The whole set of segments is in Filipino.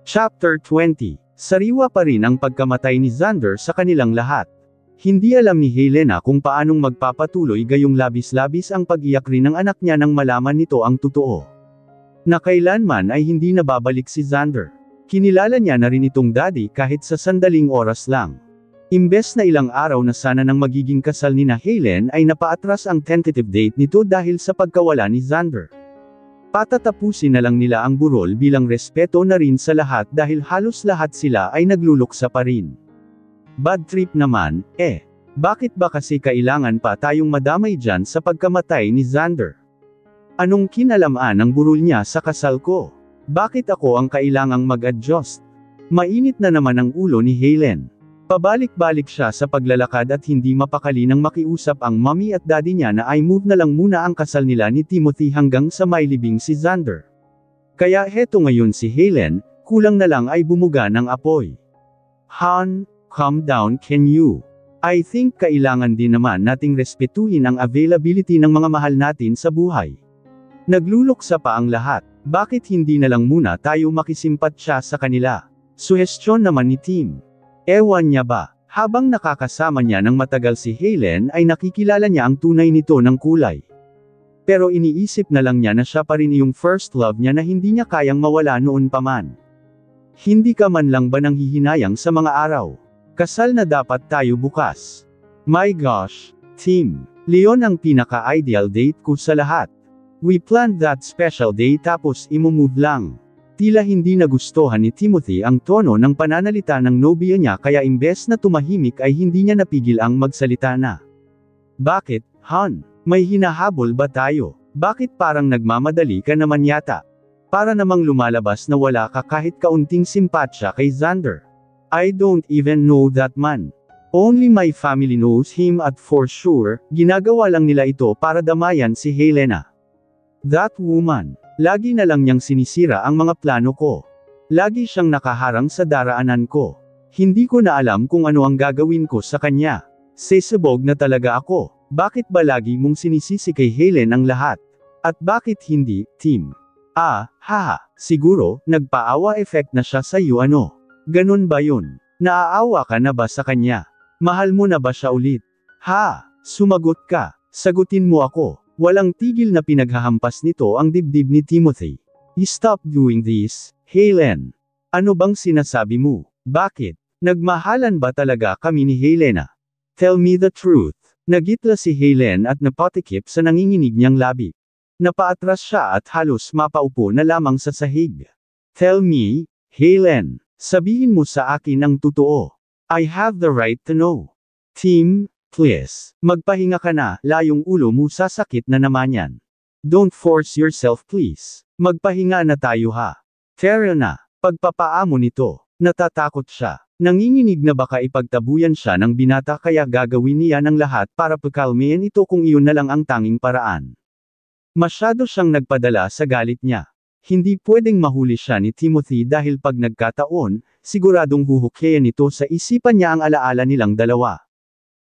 Chapter 20. Sariwa pa rin ang pagkamatay ni Xander sa kanilang lahat. Hindi alam ni Helena kung paanong magpapatuloy gayong labis-labis ang pag-iyak rin ng anak niya nang malaman nito ang totoo. Na kailanman ay hindi nababalik si Xander. Kinilala niya na rin itong daddy kahit sa sandaling oras lang. Imbes na ilang araw na sana nang magiging kasal ni na Helen ay napaatras ang tentative date nito dahil sa pagkawala ni Xander. Patatapusin na lang nila ang burol bilang respeto na rin sa lahat dahil halos lahat sila ay nagluluksa pa rin. Bad trip naman, bakit ba kasi kailangan pa tayong madamay dyan sa pagkamatay ni Xander? Anong kinalaman ang burol niya sa kasal ko? Bakit ako ang kailangang mag-adjust? Mainit na naman ang ulo ni Helen. Pabalik-balik siya sa paglalakad at hindi mapakali nang makiusap ang mommy at daddy niya na i-move na lang muna ang kasal nila ni Timothy hanggang sa may libing si Xander. Kaya heto ngayon si Helen, kulang na lang ay bumuga ng apoy. Han, calm down can you? I think kailangan din naman nating respetuhin ang availability ng mga mahal natin sa buhay. Nagluluksa pa ang lahat, bakit hindi na lang muna tayo makisimpatsya sa kanila? Suhestyon naman ni Tim. Ewan niya ba, habang nakakasama niya ng matagal si Helen ay nakikilala niya ang tunay nito ng kulay. Pero iniisip na lang niya na siya pa rin yung first love niya na hindi niya kayang mawala noon pa man. Hindi ka man lang ba nanghihinayang sa mga araw? Kasal na dapat tayo bukas. My gosh, Tim, Leon ang pinaka-ideal date ko sa lahat. We planned that special day tapos imumove lang. Tila hindi nagustuhan ni Timothy ang tono ng pananalita ng nobya niya kaya imbes na tumahimik ay hindi niya napigil ang magsalita na. Bakit, Han? May hinahabol ba tayo? Bakit parang nagmamadali ka naman yata? Para namang lumalabas na wala ka kahit kaunting simpatsya kay Xander. I don't even know that man. Only my family knows him at for sure, ginagawa lang nila ito para damayan si Helena. That woman. Lagi na lang niyang sinisira ang mga plano ko. Lagi siyang nakaharang sa daraanan ko. Hindi ko na alam kung ano ang gagawin ko sa kanya. Sesabog na talaga ako. Bakit ba lagi mong sinisisi kay Helen ang lahat? At bakit hindi, Tim? Siguro, nagpaawa effect na siya sa iyo ano? Ganun ba yun? Naaawa ka na ba sa kanya? Mahal mo na ba siya ulit? Sumagot ka. Sagutin mo ako. Walang tigil na pinaghahampas nito ang dibdib ni Timothy. Stop doing this, Helen. Ano bang sinasabi mo? Bakit? Nagmahalan ba talaga kami ni Helena? Tell me the truth. Nagitla si Helen at napatikip sa nanginginig niyang labi. Napaatras siya at halos mapaupo na lamang sa sahig. Tell me, Helen. Sabihin mo sa akin ang totoo. I have the right to know. Tim, please, magpahinga ka na, layong ulo mo sasakit na naman yan. Don't force yourself please. Magpahinga na tayo ha. Tara na, pagpapaamo nito. Natatakot siya. Nanginginig na baka ipagtabuyan siya ng binata kaya gagawin niya ng lahat para pakalmayan ito kung iyon na lang ang tanging paraan. Masyado siyang nagpadala sa galit niya. Hindi pwedeng mahuli siya ni Timothy dahil pag nagkataon, siguradong huhukayan nito sa isipan niya ang alaala nilang dalawa.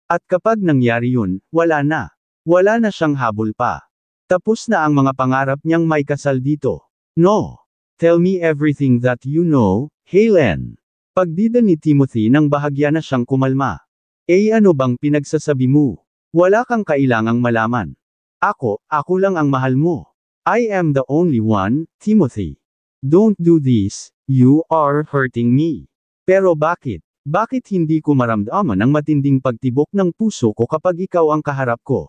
At kapag nangyari yun, wala na. Wala na siyang habol pa. Tapos na ang mga pangarap niyang may kasal dito. No. Tell me everything that you know, Helen. Pagdida ni Timothy nang bahagya na siyang kumalma. Ano bang pinagsasabi mo? Wala kang kailangang malaman. Ako lang ang mahal mo. I am the only one, Timothy. Don't do this, you are hurting me. Pero bakit? Bakit hindi ko maramdaman ang matinding pagtibok ng puso ko kapag ikaw ang kaharap ko?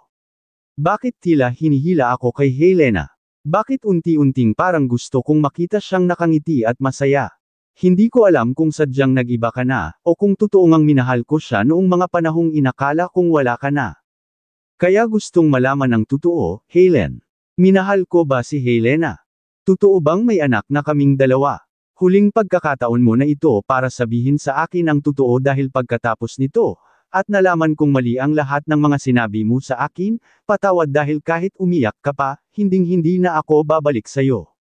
Bakit tila hinihila ako kay Helena? Bakit unti-unting parang gusto kong makita siyang nakangiti at masaya? Hindi ko alam kung sadyang nag-iba ka na, o kung totoong ang minahal ko siya noong mga panahong inakala kong wala ka na. Kaya gustong malaman ang totoo, Helen. Minahal ko ba si Helena? Totoo bang may anak na kaming dalawa? Huling pagkakataon mo na ito para sabihin sa akin ang totoo dahil pagkatapos nito, at nalaman kong mali ang lahat ng mga sinabi mo sa akin, patawad dahil kahit umiyak ka pa, hinding-hindi na ako babalik sa'yo.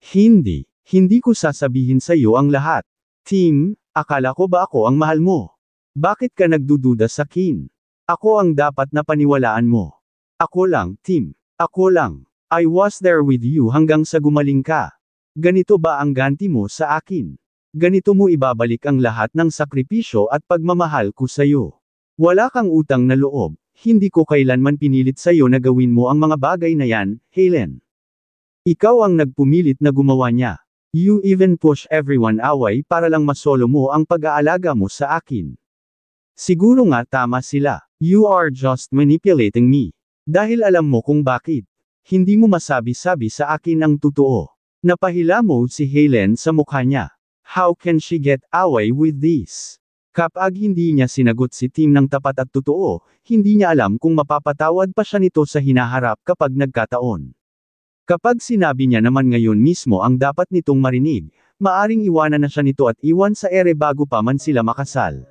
Hindi ko sasabihin sa'yo ang lahat. Tim, akala ko ba ako ang mahal mo? Bakit ka nagdududa sa akin? Ako ang dapat na paniwalaan mo. Ako lang, Tim. Ako lang. I was there with you hanggang sa gumaling ka. Ganito ba ang ganti mo sa akin? ganito mo ibabalik ang lahat ng sakripisyo at pagmamahal ko sa'yo. Wala kang utang na loob, hindi ko kailanman pinilit sa'yo na gawin mo ang mga bagay na yan, Helen. Ikaw ang nagpumilit na gumawa niya. You even push everyone away para lang masolo mo ang pag-aalaga mo sa akin. Siguro nga tama sila. You are just manipulating me. Dahil alam mo kung bakit. Hindi mo masabi-sabi sa akin ang totoo. Napahila mo si Helen sa mukha niya. How can she get away with this? Kapag hindi niya sinagot si Tim ng tapat at totoo, hindi niya alam kung mapapatawad pa siya nito sa hinaharap kapag nagkataon. Kapag sinabi niya naman ngayon mismo ang dapat nitong marinig, maaring iwanan na siya nito at iwan sa ere bago pa man sila makasal.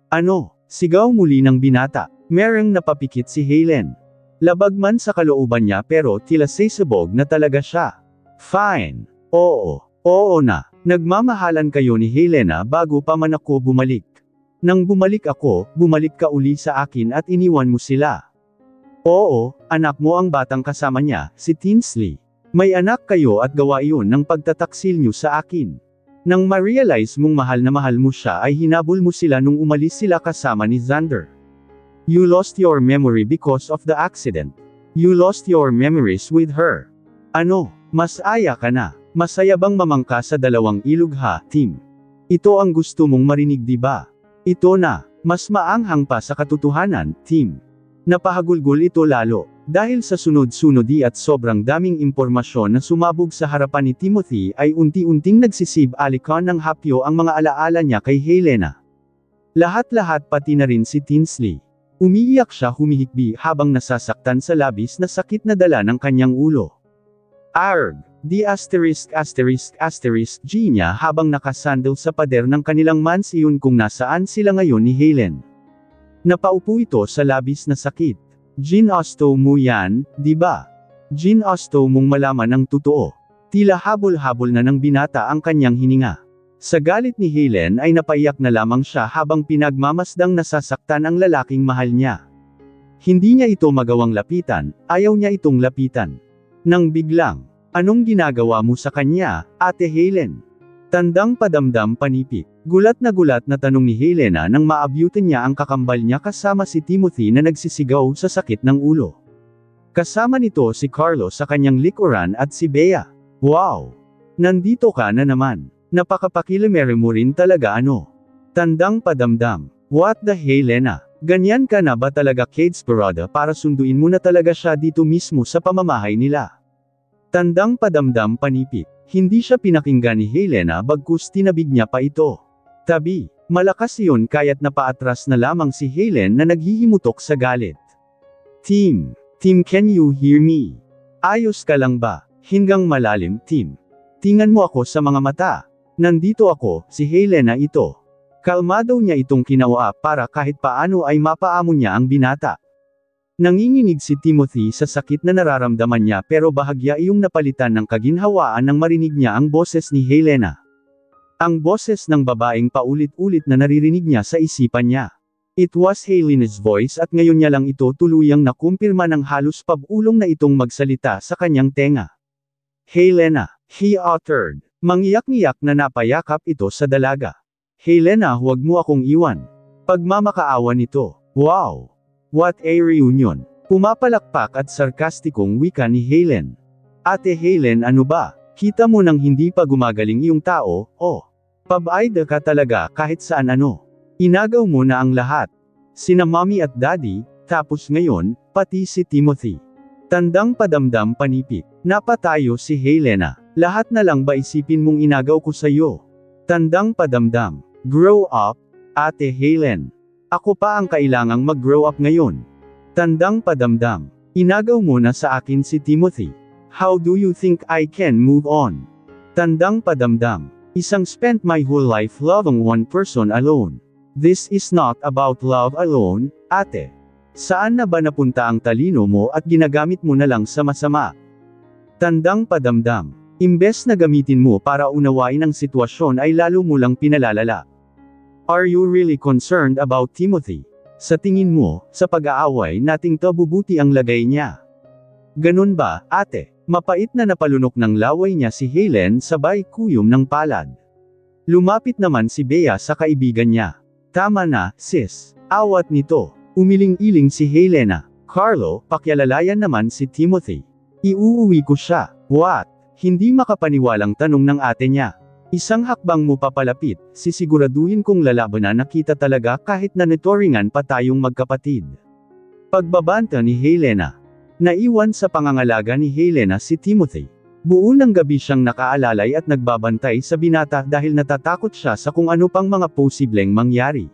Ano? Sigaw muli ng binata. Merong napapikit si Helen. Labag man sa kalooban niya pero tila sasabog na talaga siya. Fine. Oo na. Nagmamahalan kayo ni Helena bago pa man ako bumalik. Nang bumalik ako, bumalik ka uli sa akin at iniwan mo sila. Oo, anak mo ang batang kasama niya, si Tinsley. May anak kayo at gawa iyon ng pagtataksil niyo sa akin. Nang ma-realize mong mahal na mahal mo siya ay hinabol mo sila nung umalis sila kasama ni Xander. You lost your memory because of the accident. You lost your memories with her. Ano, mas aya ka na? Masaya bang mamangka sa dalawang ilog ha, Tim? Ito ang gusto mong marinig di ba? Ito na, mas maanghang pa sa katotohanan, Tim. Napahagulgol ito lalo, dahil sa sunod-sunod at sobrang daming impormasyon na sumabog sa harapan ni Timothy ay unti-unting nagsisib-alikan ng hapyo ang mga alaala niya kay Helena. Lahat-lahat pati na rin si Tinsley. Umiiyak siya humihikbi habang nasasaktan sa labis na sakit na dala ng kanyang ulo. Arg! G niya habang nakasandal sa pader ng kanilang mansiyon kung nasaan sila ngayon ni Helen. Napaupo ito sa labis na sakit. Ginusto mo yan, di ba? Ginusto mong malaman ang totoo. Tila habol-habol na ng binata ang kanyang hininga. Sa galit ni Helen ay napaiyak na lamang siya habang pinagmamasdang nasasaktan ang lalaking mahal niya. Hindi niya ito magawang lapitan, ayaw niya itong lapitan. Nang biglang, anong ginagawa mo sa kanya, Ate Helen? Tandang padamdam panipik. Gulat na tanong ni Helena nang maabyutin niya ang kakambal niya kasama si Timothy na nagsisigaw sa sakit ng ulo. Kasama nito si Carlo sa kanyang likuran at si Bea. Wow! Nandito ka na naman. Napakapakilamere mo rin talaga ano. Tandang padamdam. What the Helena? Ganyan ka na ba talaga Kadesperada para sunduin mo na talaga siya dito mismo sa pamamahay nila? Tandang padamdam panipik. Hindi siya pinakinggan ni Helena bagkus tinabig niya pa ito. Tabi, malakas iyon kaya't napaatras na lamang si Helen na naghihimutok sa galit. Tim, can you hear me? Ayos ka lang ba? Hinggang malalim, Tim. Tingnan mo ako sa mga mata. Nandito ako, si Helena ito. Kalmado niya itong kinawa para kahit paano ay mapaamo niya ang binata. Nanginginig si Timothy sa sakit na nararamdaman niya pero bahagya iyong napalitan ng kaginhawaan nang marinig niya ang boses ni Helena. Ang boses ng babaeng paulit-ulit na naririnig niya sa isipan niya. It was Helena's voice at ngayon niya lang ito tuluyang nakumpirma ng halos pabulong na itong magsalita sa kanyang tenga. Helena, he uttered. Mangiyak-ngiyak na napayakap ito sa dalaga. Helena, huwag mo akong iwan. Pagmamakaawa nito. Wow! What a reunion! Pumapalakpak at sarkastikong wika ni Helen. Ate Helen, ano ba? Kita mo nang hindi pa gumagaling iyong tao, oh. Pabayda ka talaga kahit saan ano. Inagaw mo na ang lahat. Sina mommy at daddy, tapos ngayon, pati si Timothy. Tandang padamdam panipik. Napatayo si Helena. Lahat na lang ba isipin mong inagaw ko sa'yo? Tandang padamdam. Grow up, Ate Helen. Ako pa ang kailangang mag-grow up ngayon. Tandang padamdam. Inagaw mo na sa akin si Timothy. How do you think I can move on? Tandang padamdam. Isang spent my whole life loving one person alone. This is not about love alone, ate. Saan na ba napunta ang talino mo at ginagamit mo na lang sa masama? Tandang padamdam. Imbes na gamitin mo para unawain ang sitwasyon ay lalo mo lang pinalalala. Are you really concerned about Timothy? Sa tingin mo, sa pag-aaway nating tabubuti ang lagay niya. Ganun ba, ate? Mapait na napalunok ng laway niya si Helen sabay kuyom ng palad. Lumapit naman si Bea sa kaibigan niya. Tama na, sis. Awat nito. Umiling-iling si Helena. Carlo, pakialalayan naman si Timothy. Iuuwi ko siya. What? Hindi makapaniwalang tanong ng ate niya. Isang hakbang mo papalapit, sisiguraduhin kong lalabanan na kita talaga kahit na netoringan pa tayong magkapatid. Pagbabanta ni Helena. Naiwan sa pangangalaga ni Helena si Timothy. Buo ng gabi siyang nakaalalay at nagbabantay sa binata dahil natatakot siya sa kung ano pang mga posibleng mangyari.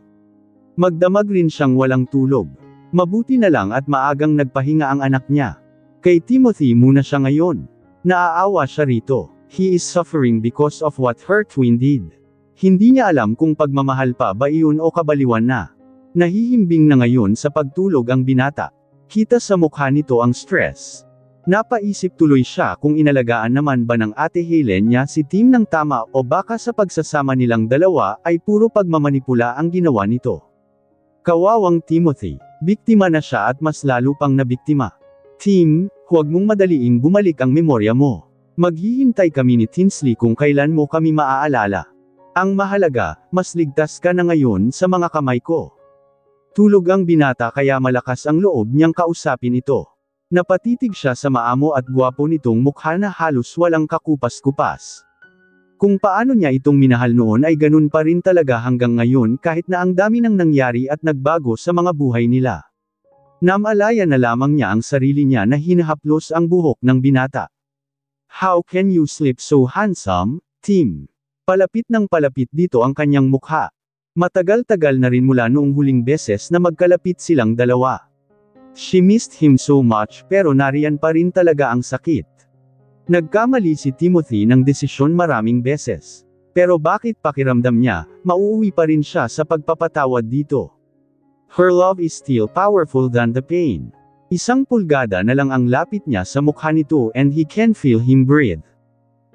Magdamag rin siyang walang tulog. Mabuti na lang at maagang nagpahinga ang anak niya. Kay Timothy muna siya ngayon. Naaawa siya rito. He is suffering because of what her twin did. Hindi niya alam kung pagmamahal pa ba iyon o kabaliwan na. Nahihimbing na ngayon sa pagtulog ang binata. Kita sa mukha nito ang stress. Napaisip tuloy siya kung inalagaan naman ba ng ate Helen niya si Tim ng tama o baka sa pagsasama nilang dalawa ay puro pagmamanipula ang ginawa nito. Kawawang Timothy, biktima na siya at mas lalo pang nabiktima. Tim, huwag mong madaliing bumalik ang memorya mo. Maghihintay kami ni Tinsley kung kailan mo kami maaalala. Ang mahalaga, mas ligtas ka na ngayon sa mga kamay ko. Tulog ang binata kaya malakas ang loob niyang kausapin ito. Napatitig siya sa maamo at gwapo nitong mukha na halos walang kakupas-kupas. Kung paano niya itong minahal noon ay ganun pa rin talaga hanggang ngayon kahit na ang dami nang nangyari at nagbago sa mga buhay nila. Namalaya na lamang niya ang sarili niya na hinahaplos ang buhok ng binata. How can you sleep so handsome, Tim? Palapit ng palapit dito ang kanyang mukha. Matagal-tagal na rin mula noong huling beses na magkalapit silang dalawa. She missed him so much pero nariyan pa rin talaga ang sakit. Nagkamali si Timothy ng desisyon maraming beses. Pero bakit pakiramdam niya, mauuwi pa rin siya sa pagpapatawad dito? Her love is still powerful than the pain. Isang pulgada na lang ang lapit niya sa mukha nito and he can feel him breathe.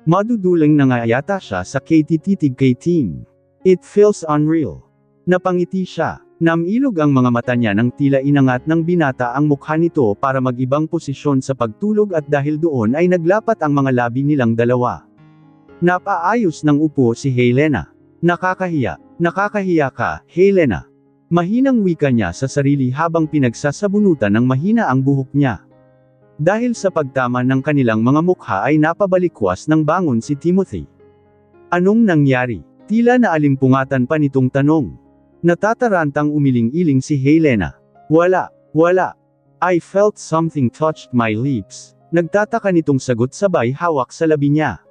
Maduduling na nga yata siya sa titig kay Tim. It feels unreal. Napangiti siya. Namilog ang mga mata niya nang tila inangat ng binata ang mukha nito para mag-ibang posisyon sa pagtulog at dahil doon ay naglapat ang mga labi nilang dalawa. Napaayos ng upo si Helena. Nakakahiya. Nakakahiya ka, Helena. Mahinang wika niya sa sarili habang pinagsasabunutan ng mahina ang buhok niya. Dahil sa pagtama ng kanilang mga mukha ay napabalikwas ng bangon si Timothy. Anong nangyari? Tila naalimpungatan pa nitong tanong. Natatarantang umiling-iling si Helena. Wala. I felt something touched my lips. Nagtataka nitong sagot sabay hawak sa labi niya.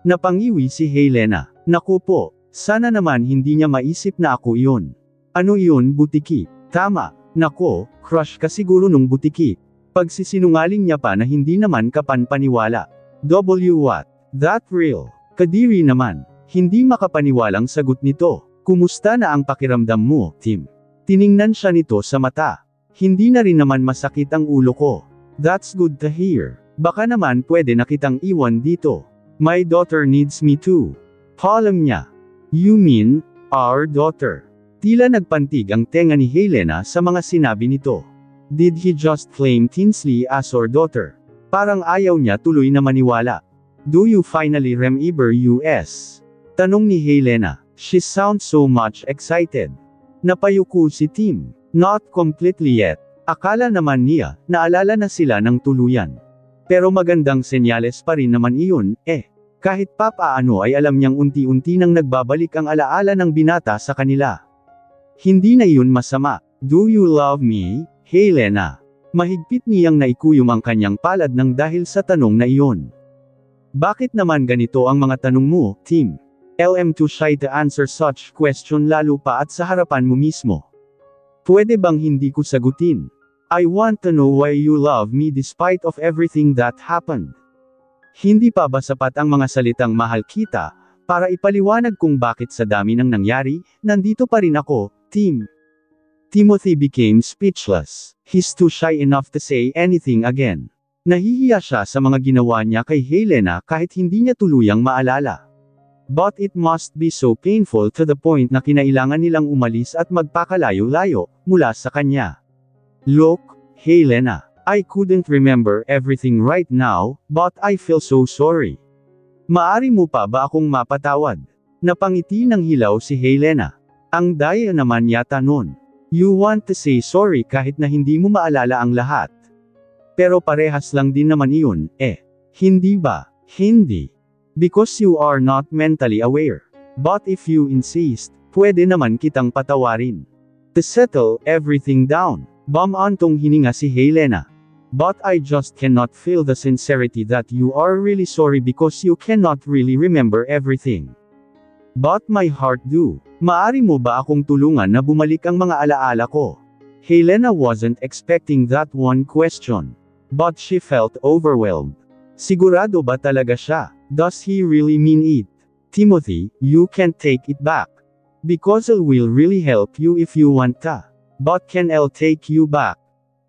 Napangiwi si Helena. Naku po, sana naman hindi niya maisip na ako iyon. Ano iyon, butiki? Tama. Nako, crush ka siguro nung butiki. Pagsisinungaling niya pa na hindi naman kapanpaniwala. What? That real? Kadiri naman. Hindi makapaniwalang sagot nito. Kumusta na ang pakiramdam mo, Tim? Tiningnan siya nito sa mata. Hindi na rin naman masakit ang ulo ko. That's good to hear. Baka naman pwede na kitang iwan dito. My daughter needs me too. Palm niya. You mean, our daughter? Tila nagpantig ang tenga ni Helena sa mga sinabi nito. Did he just claim Tinsley as our daughter? Parang ayaw niya tuloy na maniwala. Do you finally remember us? Tanong ni Helena. She sounds so much excited. Napayuko si Tim. Not completely yet. Akala naman niya, naalala na sila ng tuluyan. Pero magandang senyales pa rin naman iyon, Kahit papaano ay alam niyang unti-unti nang nagbabalik ang alaala ng binata sa kanila. Hindi na iyon masama. Do you love me, Helena? Mahigpit niyang naikuyom ang kanyang palad ng dahil sa tanong na iyon. Bakit naman ganito ang mga tanong mo, Tim? I'm too shy to answer such question lalo pa at sa harapan mo mismo. Pwede bang hindi ko sagutin? I want to know why you love me despite of everything that happened. Hindi pa ba sapat ang mga salitang mahal kita, para ipaliwanag kung bakit sa dami ng nangyari, nandito pa rin ako, Tim? Timothy became speechless. He's too shy enough to say anything again. Nahihiya siya sa mga ginawa niya kay Helena kahit hindi niya tuluyang maalala. But it must be so painful to the point na kinailangan nilang umalis at magpakalayo-layo, mula sa kanya. Look, Helena, I couldn't remember everything right now, but I feel so sorry. Maari mo pa ba akong mapatawad? Napangiti ng hilaw si Helena. Ang daya naman yata nun. You want to say sorry kahit na hindi mo maalala ang lahat. Pero parehas lang din naman iyon, eh. Hindi ba? Hindi. Because you are not mentally aware. But if you insist, pwede naman kitang patawarin. To settle everything down. Bumantong hininga si Helena. But I just cannot feel the sincerity that you are really sorry because you cannot really remember everything. But my heart do. Maari mo ba akong tulungan na bumalik ang mga alaala ko? Helena wasn't expecting that one question. But she felt overwhelmed. Sigurado ba talaga siya? Does he really mean it? Timothy, you can't take it back. Because it will really help you if you want to. But can I take you back?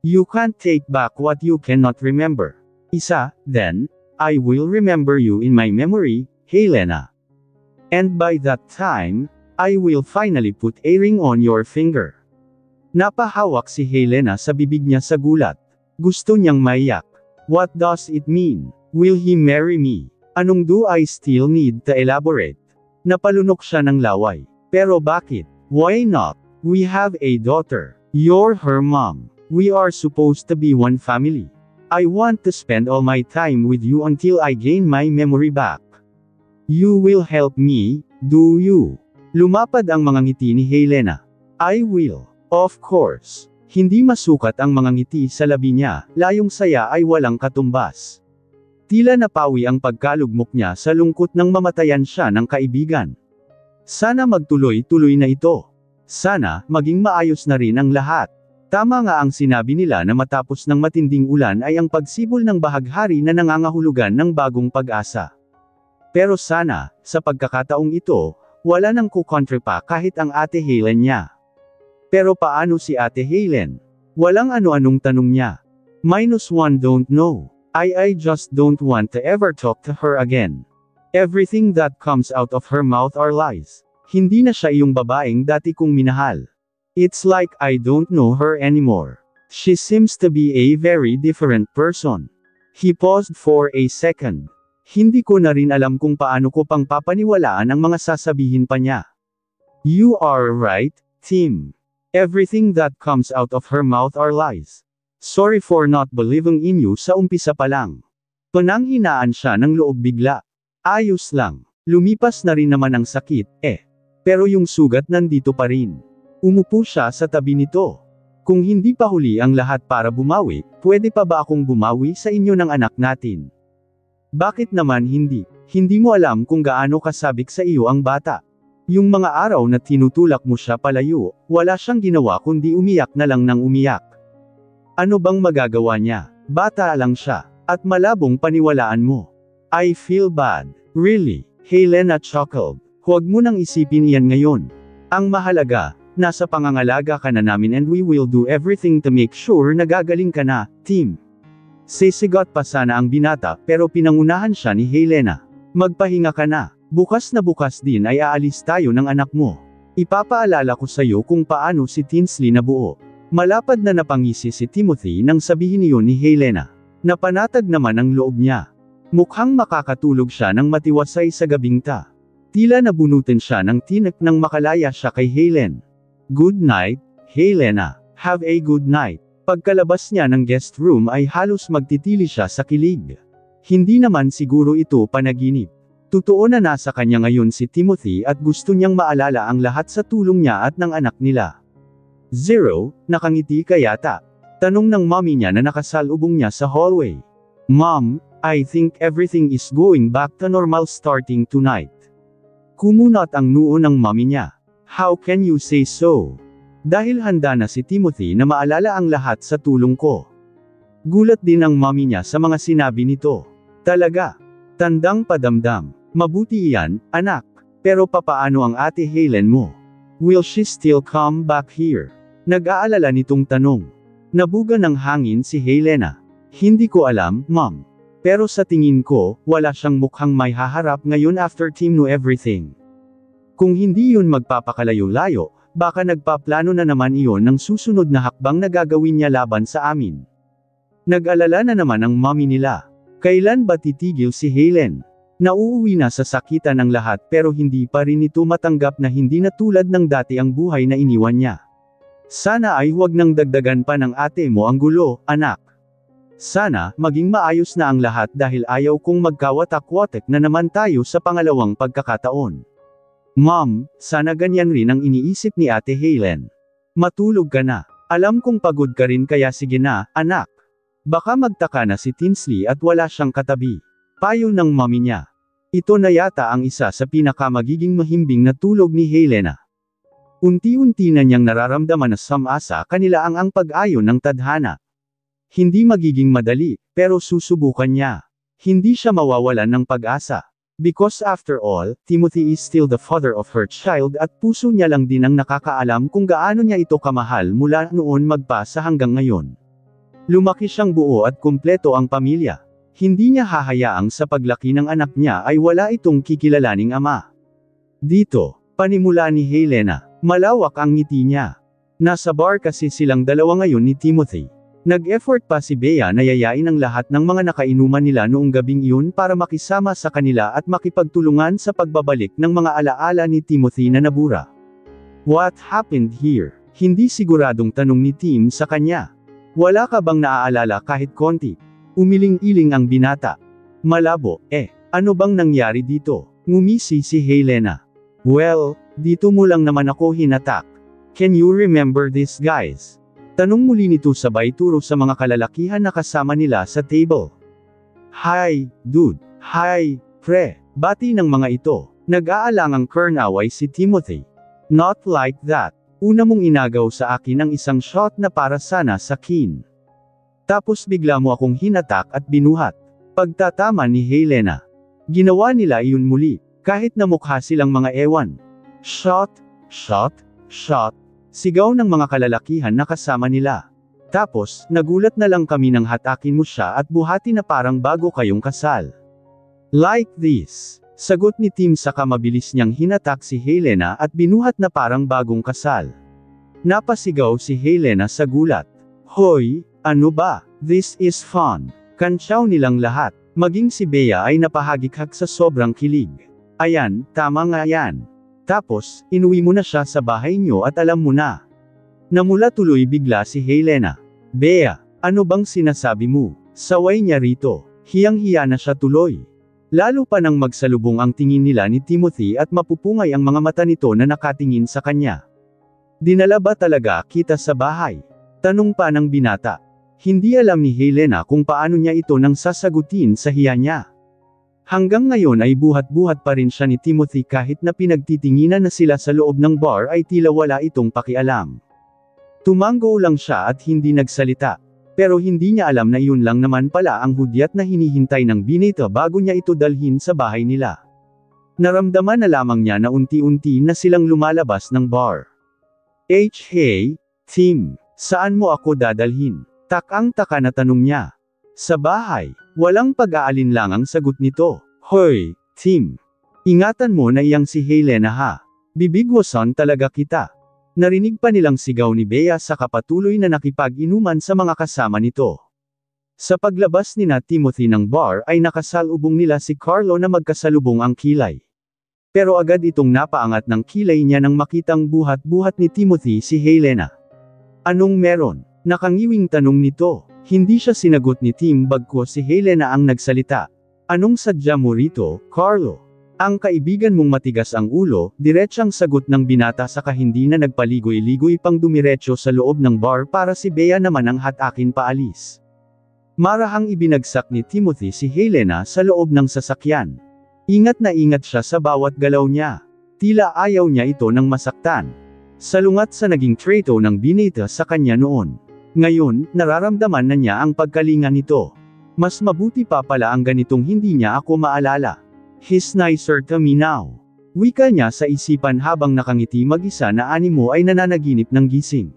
You can't take back what you cannot remember. Isa, then, I will remember you in my memory, Helena. And by that time, I will finally put a ring on your finger. Napahawak si Helena sa bibig niya sa gulat. Gusto niyang maiyak. What does it mean? Will he marry me? Anong do I still need to elaborate? Napalunok siya ng laway. Pero bakit? Why not? We have a daughter. You're her mom. We are supposed to be one family. I want to spend all my time with you until I gain my memory back. You will help me, do you? Lumapad ang mga ngiti ni Helena. I will. Of course. Hindi masukat ang mga ngiti sa labi niya, layong saya ay walang katumbas. Tila napawi ang pagkalugmok niya sa lungkot nang mamatayan siya ng kaibigan. Sana magtuloy-tuloy na ito. Sana, maging maayos na rin ang lahat. Tama nga ang sinabi nila na matapos ng matinding ulan ay ang pagsibol ng bahaghari na nangangahulugan ng bagong pag-asa. Pero sana, sa pagkakataong ito, wala nang kukontra pa kahit ang Ate Helen niya. Pero paano si Ate Helen? Walang ano-anong tanong niya. -1 don't know. I just don't want to ever talk to her again. Everything that comes out of her mouth are lies. Hindi na siya yung babaeng dati kong minahal. It's like I don't know her anymore. She seems to be a very different person. He paused for a second. Hindi ko na rin alam kung paano ko pang papaniwalaan ang mga sasabihin pa niya. You are right, Tim. Everything that comes out of her mouth are lies. Sorry for not believing in you sa umpisa pa lang. Pananghinaan siya ng loob bigla. Ayos lang. Lumipas na rin naman ang sakit, eh. Pero yung sugat nandito pa rin. Umupo siya sa tabi nito. Kung hindi pa huli ang lahat para bumawi, pwede pa ba akong bumawi sa inyo ng anak natin? Bakit naman hindi? Hindi mo alam kung gaano kasabik sa iyo ang bata. Yung mga araw na tinutulak mo siya palayo, wala siyang ginawa kundi umiyak na lang ng umiyak. Ano bang magagawa niya? Bata lang siya. At malabong paniwalaan mo. I feel bad. Really? Helena chuckled. Huwag mo nang isipin iyan ngayon. Ang mahalaga, nasa pangangalaga ka na namin and we will do everything to make sure na gagaling ka na, Tim. Sisigot pa sana ang binata pero pinangunahan siya ni Helena. Magpahinga ka na. Bukas na bukas din ay aalis tayo ng anak mo. Ipapaalala ko sa iyo kung paano si Tinsley nabuo. Malapad na napangisi si Timothy nang sabihin iyon ni Helena. Napanatag naman ang loob niya. Mukhang makakatulog siya ng matiwasay sa gabing ta. Tila nabunutin siya ng tinik nang makalaya siya kay Helen. Good night, Helena. Have a good night. Pagkalabas niya ng guest room ay halos magtitili siya sa kilig. Hindi naman siguro ito panaginip. Totoo na nasa kanya ngayon si Timothy at gusto niyang maalala ang lahat sa tulong niya at ng anak nila. 0, nakangiti ka yata? Tanong ng mommy niya na nakasalubong niya sa hallway. Mom, I think everything is going back to normal starting tonight. Kumunat ang noo ng mommy niya. How can you say so? Dahil handa na si Timothy na maalala ang lahat sa tulong ko. Gulat din ang mommy niya sa mga sinabi nito. Talaga. Tandang padamdam. Mabuti iyan, anak. Pero papaano ang Ate Helen mo? Will she still come back here? Nag-aalala nitong tanong. Nabuga ng hangin si Helena. Hindi ko alam, mom. Pero sa tingin ko, wala siyang mukhang may haharap ngayon after Tim knew everything. Kung hindi yun magpapakalayo-layo, baka nagpaplano na naman iyon ng susunod na hakbang na gagawin niya laban sa amin. Nag-alala na naman ang mommy nila. Kailan ba titigil si Helen? Nauuwi na sa sakitan ang lahat pero hindi pa rin ito matanggap na hindi na tulad ng dati ang buhay na iniwan niya. Sana ay huwag nang dagdagan pa ng ate mo ang gulo, anak. Sana, maging maayos na ang lahat dahil ayaw kong magkawatak-watak na naman tayo sa pangalawang pagkakataon. Mom, sana ganyan rin ang iniisip ni Ate Helen. Matulog ka na. Alam kong pagod ka rin kaya sige na, anak. Baka magtaka na si Tinsley at wala siyang katabi. Payo ng mami niya. Ito na yata ang isa sa pinakamagiging mahimbing na tulog ni Helena. Unti-unti na niyang nararamdaman na samasa kanila ang pag-ayon ng tadhana. Hindi magiging madali, pero susubukan niya. Hindi siya mawawalan ng pag-asa. Because after all, Timothy is still the father of her child at puso niya lang din ang nakakaalam kung gaano niya ito kamahal mula noon magpasa hanggang ngayon. Lumaki siyang buo at kumpleto ang pamilya. Hindi niya hahayaang sa paglaki ng anak niya ay wala itong kikilalaning ama. Dito, panimula ni Helena, malawak ang ngiti niya. Nasa bar kasi silang dalawa ngayon ni Timothy. Nag-effort pa si Bea na yayain ang lahat ng mga nakainuman nila noong gabing iyon para makisama sa kanila at makipagtulungan sa pagbabalik ng mga alaala ni Timothy na nabura. What happened here? Hindi siguradong tanong ni Tim sa kanya. Wala ka bang naaalala kahit konti? Umiling-iling ang binata. Malabo, ano bang nangyari dito? Ngumisi si Helena. Well, dito mo lang naman ako hinatak. Can you remember this guys? Tanong muli nito sabay turo sa mga kalalakihan na kasama nila sa table. Hi, dude. Hi, pre. Bati ng mga ito. Nag-aalangang kernaway si Timothy. Not like that. Una mong inagaw sa akin ang isang shot na para sana sa kin. Tapos bigla mo akong hinatak at binuhat. Pagtatama ni Helena. Ginawa nila iyon muli, kahit na mukha silang mga ewan. Shot, shot, shot. Sigaw ng mga kalalakihan na kasama nila. Tapos, nagulat na lang kami nang hatakin mo siya at buhati na parang bago kayong kasal. Like this. Sagot ni Tim saka mabilis niyang hinatak si Helena at binuhat na parang bagong kasal. Napasigaw si Helena sa gulat. Hoy, ano ba? This is fun. Kantsaw nilang lahat. Maging si Bea ay napahagikhak sa sobrang kilig. Ayan, tama nga yan. Tapos, inuwi mo na siya sa bahay niyo at alam mo na. Namula tuloy bigla si Helena. Bea, ano bang sinasabi mo? Saway niya rito. Hiyang-hiya na siya tuloy. Lalo pa nang magsalubong ang tingin nila ni Timothy at mapupungay ang mga mata nito na nakatingin sa kanya. Dinala ba talaga kita sa bahay? Tanong pa ng binata. Hindi alam ni Helena kung paano niya ito nang sasagutin sa hiya niya. Hanggang ngayon ay buhat-buhat pa rin siya ni Timothy kahit na pinagtitinginan na sila sa loob ng bar ay tila wala itong pakialam. Tumango lang siya at hindi nagsalita. Pero hindi niya alam na iyon lang naman pala ang hudyat na hinihintay ng binata bago niya ito dalhin sa bahay nila. Naramdaman na lamang niya na unti-unti na silang lumalabas ng bar. Hey, Tim, saan mo ako dadalhin? Takang-taka na tanong niya. Sa bahay. Walang pag-aalin lang ang sagot nito. Hoy, Tim. Ingatan mo na iyang si Helena ha. Bibigwasan talaga kita. Narinig pa nilang sigaw ni Bea sa kapatuloy na nakipag-inuman sa mga kasama nito. Sa paglabas ni na Timothy ng bar ay nakasalubong nila si Carlo na magkasalubong ang kilay. Pero agad itong napaangat ng kilay niya nang makitang buhat-buhat ni Timothy si Helena. Anong meron? Nakangiwing tanong nito. Hindi siya sinagot ni Tim bagkus si Helena ang nagsalita. Anong sadya mo rito, Carlo? Ang kaibigan mong matigas ang ulo, diretsang sagot ng binata saka hindi na nagpaligoy-ligoy pang dumiretso sa loob ng bar para si Bea naman ang hatakin paalis. Marahang ibinagsak ni Timothy si Helena sa loob ng sasakyan. Ingat na ingat siya sa bawat galaw niya. Tila ayaw niya ito nang masaktan. Salungat sa naging trato ng binata sa kanya noon. Ngayon, nararamdaman na niya ang pagkalinga nito. Mas mabuti pa pala ang ganitong hindi niya ako maalala. He's nicer to me now. Wika niya sa isipan habang nakangiti mag-isa na animo ay nananaginip ng gising.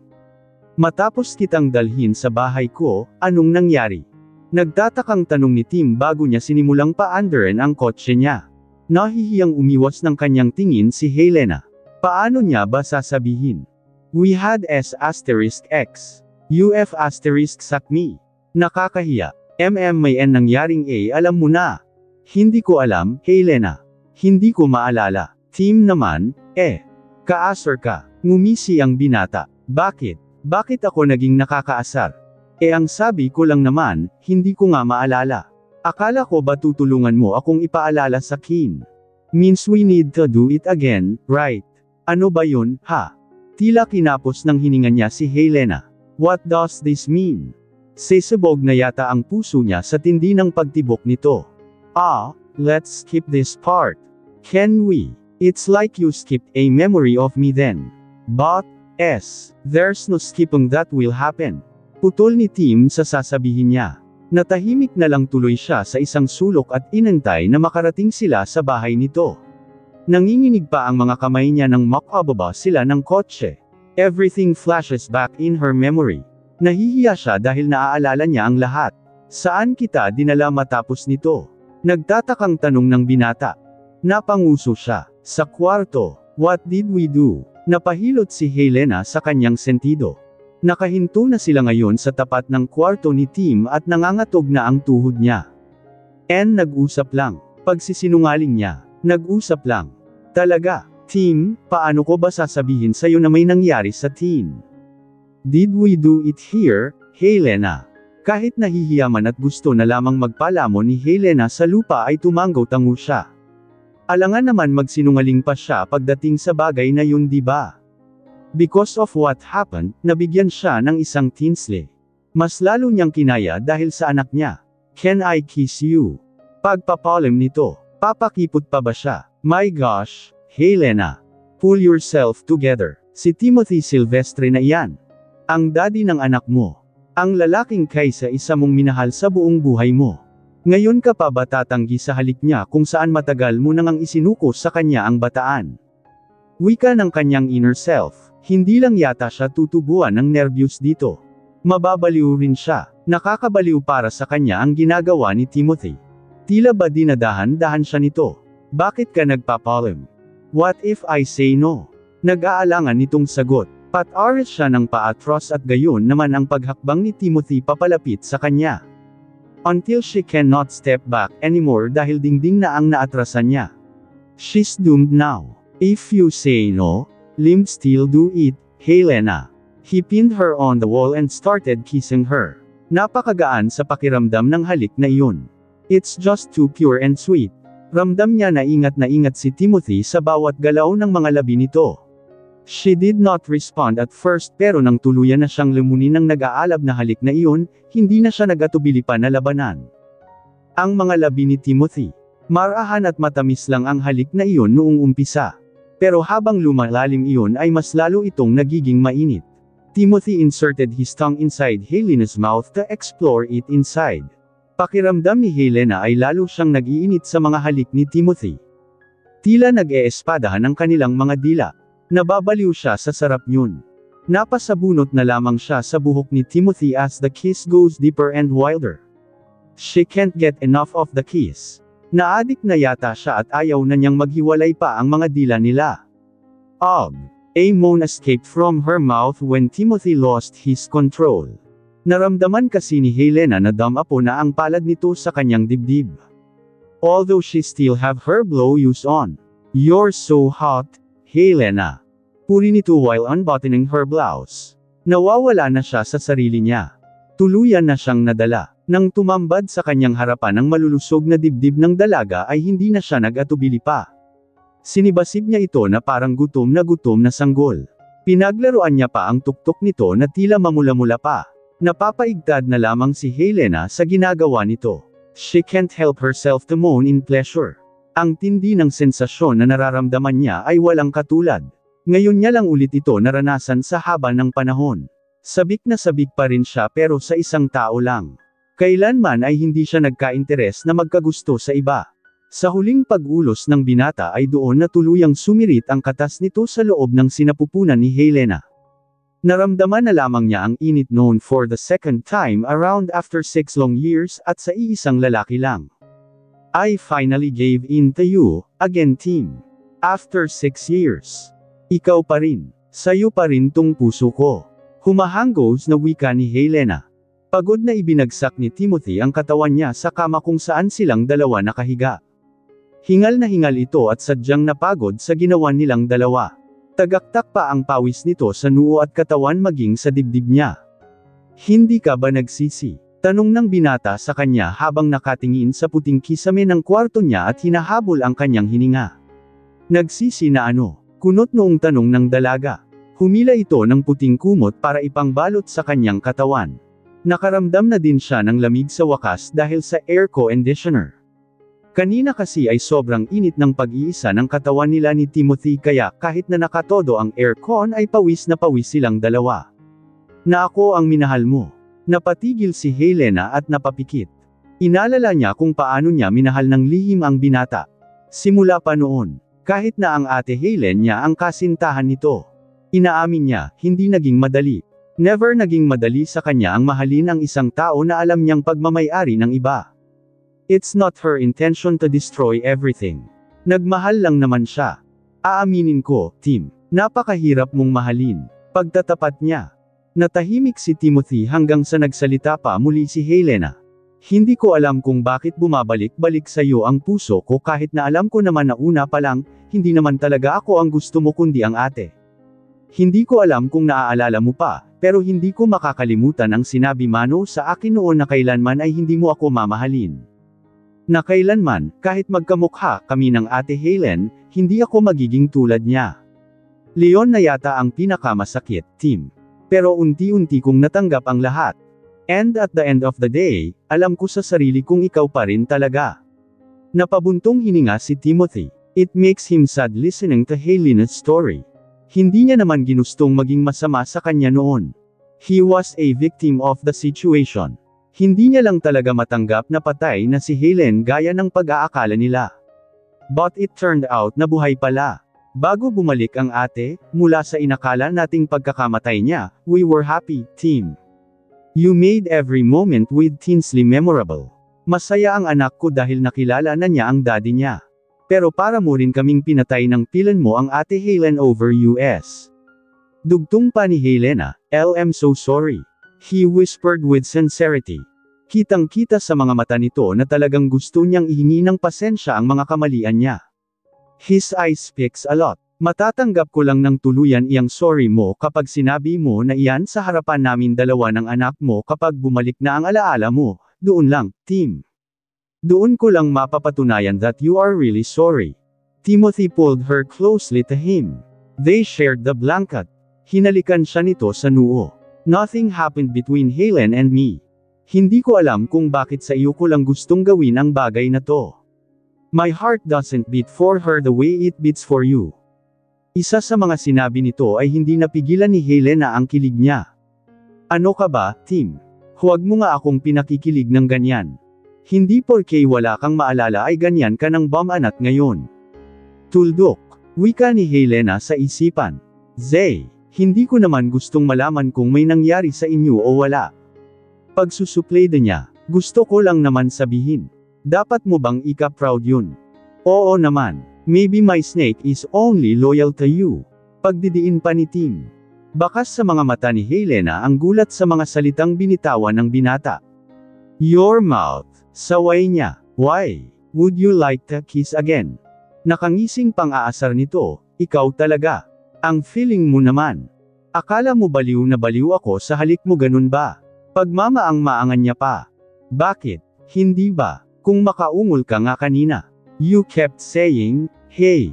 Matapos kitang dalhin sa bahay ko, anong nangyari? Nagtatakang tanong ni Tim bago niya sinimulang paandarin ang kotse niya. Nahihiyang umiwas ng kanyang tingin si Helena. Paano niya ba sasabihin? We had S**X. UF** sak me. Nakakahiya. May N nangyaring A alam mo na. Hindi ko alam, Helena. Hindi ko maalala. Team naman, kaasar ka. Ngumisi ang binata. Bakit? Bakit ako naging nakakaasar? Ang sabi ko lang naman, hindi ko nga maalala. Akala ko ba tutulungan mo akong ipaalala sa kin? Means we need to do it again, right? Ano ba yun, ha? Tila kinapos ng hininga niya si Helena. What does this mean? Sesabog na yata ang puso niya sa tindi ng pagtibok nito. Let's skip this part. Can we? It's like you skipped a memory of me then. But, there's no skipping that will happen. Putol ni Tim sa sasabihin niya. Natahimik na lang tuloy siya sa isang sulok at inantay na makarating sila sa bahay nito. Nanginginig pa ang mga kamay niya nang makababa sila ng kotse. Everything flashes back in her memory. Nahihiya siya dahil naaalala niya ang lahat. Saan kita dinala matapos nito? Nagtatakang tanong ng binata. Napanguso siya. Sa kwarto. What did we do? Napahilot si Helena sa kanyang sentido. Nakahinto na sila ngayon sa tapat ng kwarto ni Tim at nangangatog na ang tuhod niya. Nag-usap lang. Pagsisinungaling niya. Nag-usap lang. Talaga, Tim, paano ko ba sasabihin sa'yo na may nangyari sa teen? Did we do it here, Helena? Kahit nahihiyaman at gusto na lamang magpalamon ni Helena sa lupa ay tumanggaw-tango siya. Alangan naman magsinungaling pa siya pagdating sa bagay na yun, di ba? Because of what happened, nabigyan siya ng isang tinsle. Mas lalo niyang kinaya dahil sa anak niya. Can I kiss you? Pagpapalim nito. Papakipot pa ba siya? My gosh, Helena. Pull yourself together. Si Timothy Silvestre na iyan. Ang daddy ng anak mo. Ang lalaking kaysa isa mong minahal sa buong buhay mo. Ngayon ka pa ba tatanggi sa halik niya kung saan matagal mo nang isinuko sa kanya ang bataan? Wika ng kanyang inner self, hindi lang yata siya tutubuan ng nervyos dito. Mababaliw rin siya, nakakabaliw para sa kanya ang ginagawa ni Timothy. Tila ba dinadahan-dahan siya nito? Bakit ka nagpapalim? What if I say no? Nag-aalangan nitong sagot. Pat-aris siya ng paatros at gayon naman ang paghakbang ni Timothy papalapit sa kanya. Until she cannot step back anymore dahil dingding na ang naatrasan niya. She's doomed now. If you say no, limb still do it, Helena. He pinned her on the wall and started kissing her. Napakagaan sa pakiramdam ng halik na iyon. It's just too pure and sweet. Ramdam niya na ingat si Timothy sa bawat galaw ng mga labi nito. She did not respond at first pero nang tuluyan na siyang lumunin ng nag-aalab na halik na iyon, hindi na siya nag-atubili pa na labanan. Ang mga labi ni Timothy. Marahan at matamis lang ang halik na iyon noong umpisa. Pero habang lumalalim iyon ay mas lalo itong nagiging mainit. Timothy inserted his tongue inside Helena's mouth to explore it inside. Pakiramdam ni Helena ay lalo siyang nag-iinit sa mga halik ni Timothy. Tila nag-eespadahan ang kanilang mga dila. Nababaliw siya sa sarap niyon. Napasabunot na lamang siya sa buhok ni Timothy as the kiss goes deeper and wilder. She can't get enough of the kiss. Naadik na yata siya at ayaw na niyang maghiwalay pa ang mga dila nila. A moan escaped from her mouth when Timothy lost his control. Naramdaman kasi ni Helena na damapo na ang palad nito sa kanyang dibdib. Although she still have her blouse on. You're so hot, Helena. Puri nito while unbuttoning her blouse. Nawawala na siya sa sarili niya. Tuluyan na siyang nadala. Nang tumambad sa kanyang harapan ang malulusog na dibdib ng dalaga ay hindi na siya nag-atubili pa. Sinibasib niya ito na parang gutom na sanggol. Pinaglaruan niya pa ang tuktok nito na tila mamula-mula pa. Napapaigtad na lamang si Helena sa ginagawa nito. She can't help herself to moan in pleasure. Ang tindi ng sensasyon na nararamdaman niya ay walang katulad. Ngayon niya lang ulit ito naranasan sa haba ng panahon. Sabik na sabik pa rin siya pero sa isang tao lang. Kailanman ay hindi siya nagka-interes na magkagusto sa iba. Sa huling pag-ulos ng binata ay doon na tuluyang sumirit ang katas nito sa loob ng sinapupunan ni Helena. Naramdaman na lamang niya ang init noon for the second time around after 6 long years at sa iisang lalaki lang. I finally gave in to you, again Tim. After 6 years. Ikaw pa rin. Sa'yo pa rin tong puso ko. Humahanggos na wika ni Helena. Pagod na ibinagsak ni Timothy ang katawan niya sa kama kung saan silang dalawa nakahiga. Hingal na hingal ito at sadyang napagod sa ginawa nilang dalawa. Tagaktak pa ang pawis nito sa noo at katawan maging sa dibdib niya. Hindi ka ba nagsisi? Tanong ng binata sa kanya habang nakatingin sa puting kisame ng kwarto niya at hinahabol ang kanyang hininga. Nagsisi na ano? Kunot noong tanong ng dalaga. Humila ito ng puting kumot para ipangbalot sa kanyang katawan. Nakaramdam na din siya ng lamig sa wakas dahil sa air conditioner. Kanina kasi ay sobrang init ng pag-iisa ng katawan nila ni Timothy kaya kahit na nakatodo ang aircon ay pawis na pawis silang dalawa. Na ako ang minahal mo. Napatigil si Helena at napapikit. Inalala niya kung paano niya minahal ng lihim ang binata. Simula pa noon, kahit na ang ate Helen niya ang kasintahan nito. Inaamin niya, hindi naging madali. Never naging madali sa kanya ang mahalin ang isang tao na alam niyang pagmamay-ari ng iba. It's not her intention to destroy everything. Nagmahal lang naman siya. Aaminin ko, Tim, napakahirap mong mahalin. Pagtatapat niya. Natahimik si Timothy hanggang sa nagsalita pa muli si Helena. Hindi ko alam kung bakit bumabalik-balik sa iyo ang puso ko kahit na alam ko naman na una pa lang, hindi naman talaga ako ang gusto mo kundi ang ate. Hindi ko alam kung naaalala mo pa, pero hindi ko makakalimutan ang sinabi mo sa akin noon na kailanman ay hindi mo ako mamahalin. Na kailanman, kahit magkamukha kami ng ate Helen, hindi ako magiging tulad niya. Leon na yata ang pinakamasakit, Tim. Pero unti-unti kong natanggap ang lahat. And at the end of the day, alam ko sa sarili kong ikaw pa rin talaga. Napabuntong hininga si Timothy. It makes him sad listening to Helena's story. Hindi niya naman ginustong maging masama sa kanya noon. He was a victim of the situation. Hindi niya lang talaga matanggap na patay na si Helen gaya ng pag-aakala nila. But it turned out na buhay pala. Bago bumalik ang ate, mula sa inakala nating pagkakamatay niya, we were happy, Tim. You made every moment with Tinsley memorable. Masaya ang anak ko dahil nakilala na niya ang daddy niya. Pero para mo rin kaming pinatay ng pilan mo ang ate Helen over US. Dugtong pa ni Helena, I'm so sorry. He whispered with sincerity. Kitang-kita sa mga mata nito na talagang gusto niyang ihingi ng pasensya ang mga kamalian niya. His eyes speaks a lot. Matatanggap ko lang ng tuluyan iyang sorry mo kapag sinabi mo na iyan sa harapan namin dalawa ng anak mo kapag bumalik na ang alaala mo, doon lang, Tim. Doon ko lang mapapatunayan that you are really sorry. Timothy pulled her closely to him. They shared the blanket. Hinalikan siya nito sa noo. Nothing happened between Helen and me. Hindi ko alam kung bakit sa iyo ko lang gustong gawin ang bagay na to. My heart doesn't beat for her the way it beats for you. Isa sa mga sinabi nito ay hindi napigilan ni Helena ang kilig niya. Ano ka ba, Tim? Huwag mo nga akong pinakikilig ng ganyan. Hindi porke wala kang maalala ay ganyan ka ng bumanat ngayon. Tuldok. Wika ni Helena sa isipan. Zay, hindi ko naman gustong malaman kung may nangyari sa inyo o wala. Pagsusupleda niya, gusto ko lang naman sabihin. Dapat mo bang ika-proud yun? Oo naman. Maybe my snake is only loyal to you. Pagdidiin pa ni Tim. Bakas sa mga mata ni Helena ang gulat sa mga salitang binitawan ng binata. Your mouth. Saway niya. Why? Would you like to kiss again? Nakangising pang-aasar nito, ikaw talaga. Ang feeling mo naman. Akala mo baliw na baliw ako sa halik mo ganun ba? Pagmamaang-maangan niya pa. Bakit? Hindi ba? Kung makaungol ka nga kanina. You kept saying, hey.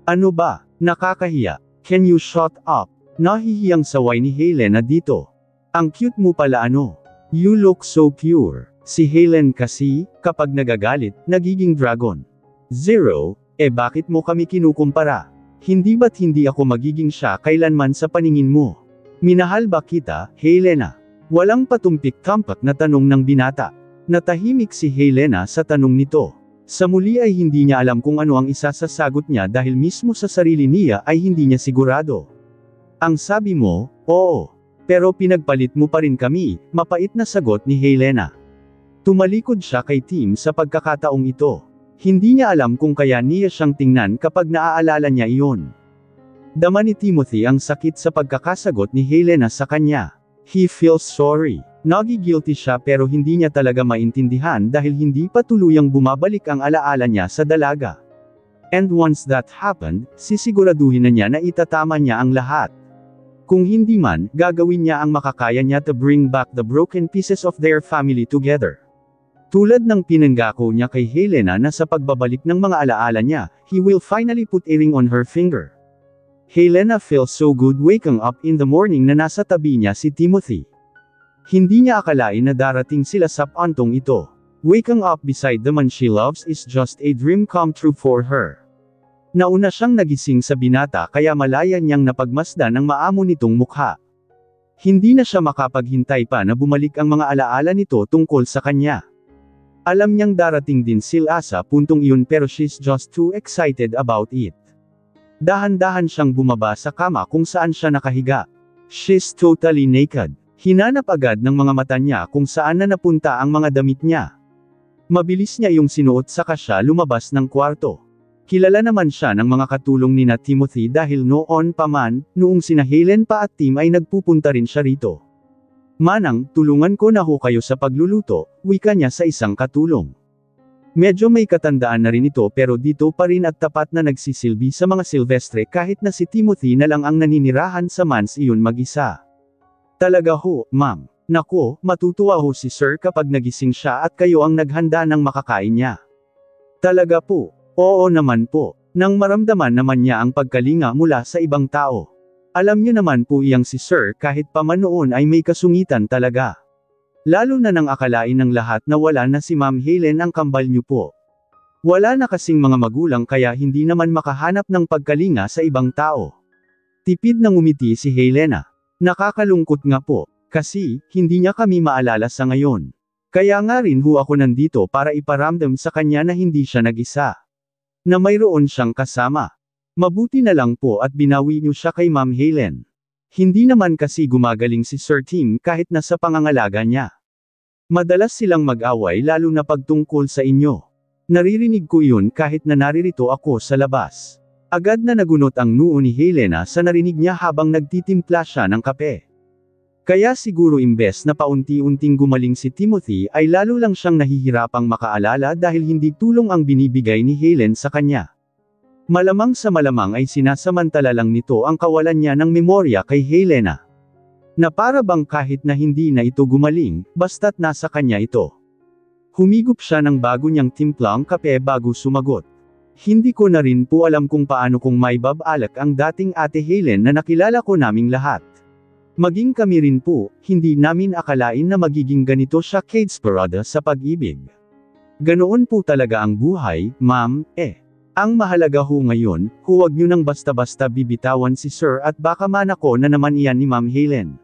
Ano ba? Nakakahiya. Can you shut up? Nahihiyang saway ni Helena dito. Ang cute mo pala ano. You look so pure. Si Helen kasi, kapag nagagalit, nagiging dragon. Zero, bakit mo kami kinukumpara? Hindi ba't hindi ako magiging siya kailanman sa paningin mo? Minahal ba kita, Helena? Walang patumpik-tampak na tanong ng binata. Natahimik si Helena sa tanong nito. Sa muli ay hindi niya alam kung ano ang isasasagot niya dahil mismo sa sarili niya ay hindi niya sigurado. Ang sabi mo, oo. Pero pinagpalit mo pa rin kami, mapait na sagot ni Helena. Tumalikod siya kay Tim sa pagkakataong ito. Hindi niya alam kung kaya niya siyang tingnan kapag naaalala niya iyon. Dama ni Timothy ang sakit sa pagkakasagot ni Helena sa kanya. He feels sorry. Nagi-guilty siya pero hindi niya talaga maintindihan dahil hindi pa tuluyang bumabalik ang alaala niya sa dalaga. And once that happened, sisiguraduhin na niya na itatama niya ang lahat. Kung hindi man, gagawin niya ang makakaya niya to bring back the broken pieces of their family together. Tulad ng pinanggako niya kay Helena na sa pagbabalik ng mga alaala niya, he will finally put a ring on her finger. Helena feels so good waking up in the morning na nasa tabi niya si Timothy. Hindi niya akalain na darating sila sa puntong ito. Waking up beside the man she loves is just a dream come true for her. Nauna siyang nagising sa binata kaya malaya niyang napagmasdan ang maamo nitong mukha. Hindi na siya makapaghintay pa na bumalik ang mga alaala nito tungkol sa kanya. Alam niyang darating din sila sa puntong iyon pero she's just too excited about it. Dahan-dahan siyang bumaba sa kama kung saan siya nakahiga. She's totally naked. Hinanap agad ng mga mata niya kung saan na napunta ang mga damit niya. Mabilis niya yung sinuot saka siya lumabas ng kwarto. Kilala naman siya ng mga katulong ni Timothy dahil noon pa man, noong sina Helen pa at Tim ay nagpupunta rin siya rito. Manang, tulungan ko na ho kayo sa pagluluto, wika niya sa isang katulong. Medyo may katandaan na rin ito pero dito pa rin at tapat na nagsisilbi sa mga Silvestre kahit na si Timothy na lang ang naninirahan sa mans iyon mag-isa. Talaga ho, ma'am. Nako, matutuwa ho si sir kapag nagising siya at kayo ang naghanda ng makakain niya. Talaga po. Oo naman po. Nang maramdaman naman niya ang pagkalinga mula sa ibang tao. Alam niyo naman po iyang si sir kahit pa man noon ay may kasungitan talaga. Lalo na nang akalain ng lahat na wala na si Ma'am Helen ang kambal niyo po. Wala na kasing mga magulang kaya hindi naman makahanap ng pagkalinga sa ibang tao. Tipid na ngumiti si Helena. Nakakalungkot nga po, kasi, hindi niya kami maalala sa ngayon. Kaya nga rin ho ako nandito para iparamdam sa kanya na hindi siya nag-isa. Na mayroon siyang kasama. Mabuti na lang po at binawi niyo siya kay Ma'am Helen. Hindi naman kasi gumagaling si Sir Tim kahit nasa pangangalaga niya. Madalas silang mag-away lalo na pagtungkol sa inyo. Naririnig ko yun kahit na naririto ako sa labas. Agad na nagunot ang noo ni Helena sa narinig niya habang nagtitimpla siya ng kape. Kaya siguro imbes na paunti-unting gumaling si Timothy ay lalo lang siyang nahihirapang makaalala dahil hindi tulong ang binibigay ni Helen sa kanya. Malamang sa malamang ay sinasamantala lang nito ang kawalan niya ng memorya kay Helena. Na para bang kahit na hindi na ito gumaling, basta't nasa kanya ito. Humigop siya ng bago niyang timplang kape bago sumagot. Hindi ko na rin po alam kung paano kung may babalak ang dating Ate Helen na nakilala ko naming lahat. Maging kami rin po, hindi namin akalain na magiging ganito siya kadesperada sa pag-ibig. Ganoon po talaga ang buhay, ma'am, Ang mahalaga ho ngayon, huwag niyo nang basta-basta bibitawan si Sir at baka manako na naman iyan ni Ma'am Helen.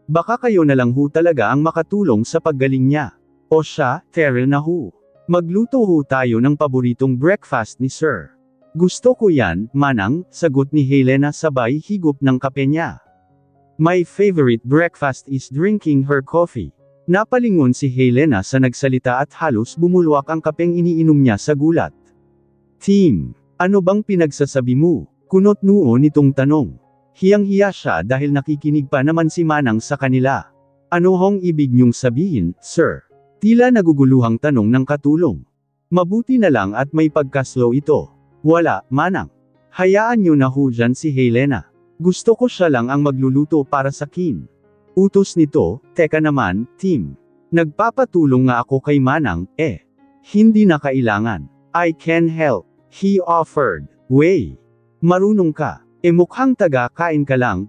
Baka kayo na lang ho talaga ang makatulong sa paggaling niya. O siya, Terrell na ho. Magluto ho tayo ng paboritong breakfast ni Sir. Gusto ko yan, Manang, sagot ni Helena sabay higop ng kape niya. My favorite breakfast is drinking her coffee. Napalingon si Helena sa nagsalita at halos bumulwak ang kapeng iniinom niya sa gulat. Tim, ano bang pinagsasabi mo? Kunot noo nitong tanong. Hiyang-hiya siya dahil nakikinig pa naman si Manang sa kanila. Ano hong ibig niyong sabihin, Sir? Tila naguguluhang tanong ng katulong. Mabuti na lang at may pagkaslow ito. Wala, Manang. Hayaan niyo na ho dyan si Helena. Gusto ko siya lang ang magluluto para sa akin. Utos nito, teka naman, Tim. Nagpapatulong nga ako kay Manang, Hindi na kailangan. I can help. He offered. Way. Marunong ka. Mukhang taga-kain ka lang,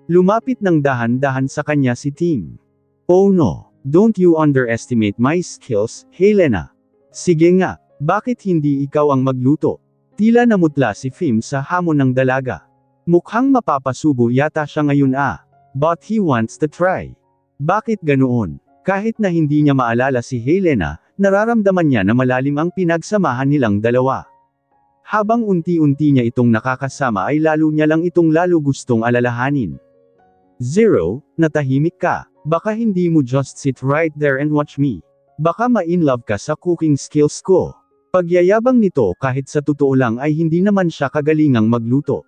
Lumapit ng dahan-dahan sa kanya si Tim. Oh no. Don't you underestimate my skills, Helena. Sige nga, bakit hindi ikaw ang magluto? Tila namutla si Fim sa hamon ng dalaga. Mukhang mapapasubo yata siya ngayon but he wants to try. Bakit ganoon? Kahit na hindi niya maalala si Helena, nararamdaman niya na malalim ang pinagsamahan nilang dalawa. Habang unti-unti niya itong nakakasama ay lalo niya lang itong lalo gustong alalahanin. Zero, natahimik ka. Baka hindi mo just sit right there and watch me. Baka ma-inlove ka sa cooking skills ko. Pagyayabang nito kahit sa totoo lang ay hindi naman siya kagalingang magluto.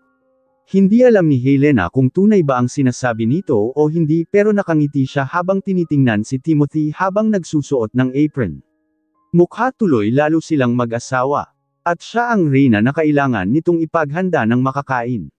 Hindi alam ni Helena kung tunay ba ang sinasabi nito o hindi pero nakangiti siya habang tinitingnan si Timothy habang nagsusuot ng apron. Mukha tuloy lalo silang mag-asawa. At siya ang reyna na kailangan nitong ipaghanda ng makakain.